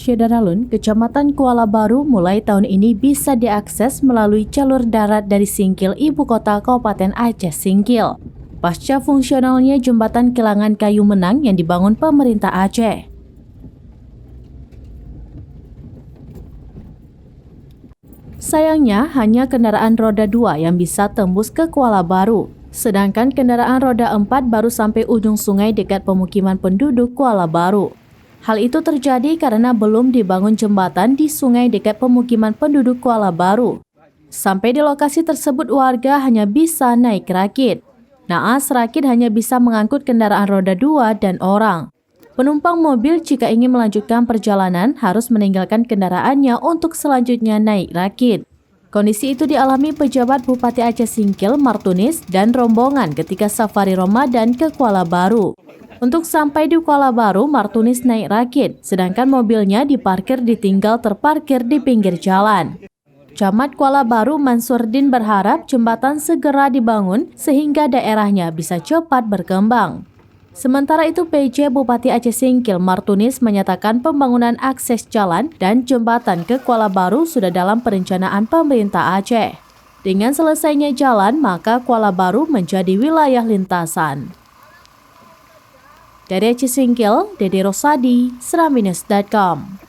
Syedaralun, Kecamatan Kuala Baru mulai tahun ini bisa diakses melalui jalur darat dari Singkil, ibu kota Kabupaten Aceh Singkil. Pasca fungsionalnya jembatan Kilangan Kayu Menang yang dibangun pemerintah Aceh. Sayangnya, hanya kendaraan roda 2 yang bisa tembus ke Kuala Baru, sedangkan kendaraan roda 4 baru sampai ujung sungai dekat pemukiman penduduk Kuala Baru. Hal itu terjadi karena belum dibangun jembatan di sungai dekat pemukiman penduduk Kuala Baru. Sampai di lokasi tersebut warga hanya bisa naik rakit. Naas rakit hanya bisa mengangkut kendaraan roda 2 dan orang. Penumpang mobil jika ingin melanjutkan perjalanan harus meninggalkan kendaraannya untuk selanjutnya naik rakit. Kondisi itu dialami pejabat Bupati Aceh Singkil Martunis dan rombongan ketika safari Ramadan ke Kuala Baru. Untuk sampai di Kuala Baru, Martunis naik rakit, sedangkan mobilnya diparkir ditinggal terparkir di pinggir jalan. Camat Kuala Baru Mansurdin berharap jembatan segera dibangun sehingga daerahnya bisa cepat berkembang. Sementara itu, PJ Bupati Aceh Singkil Martunis menyatakan pembangunan akses jalan dan jembatan ke Kuala Baru sudah dalam perencanaan pemerintah Aceh. Dengan selesainya jalan, maka Kuala Baru menjadi wilayah lintasan. Dari Aceh Singkil, Dede Rosadi, serambinews.com.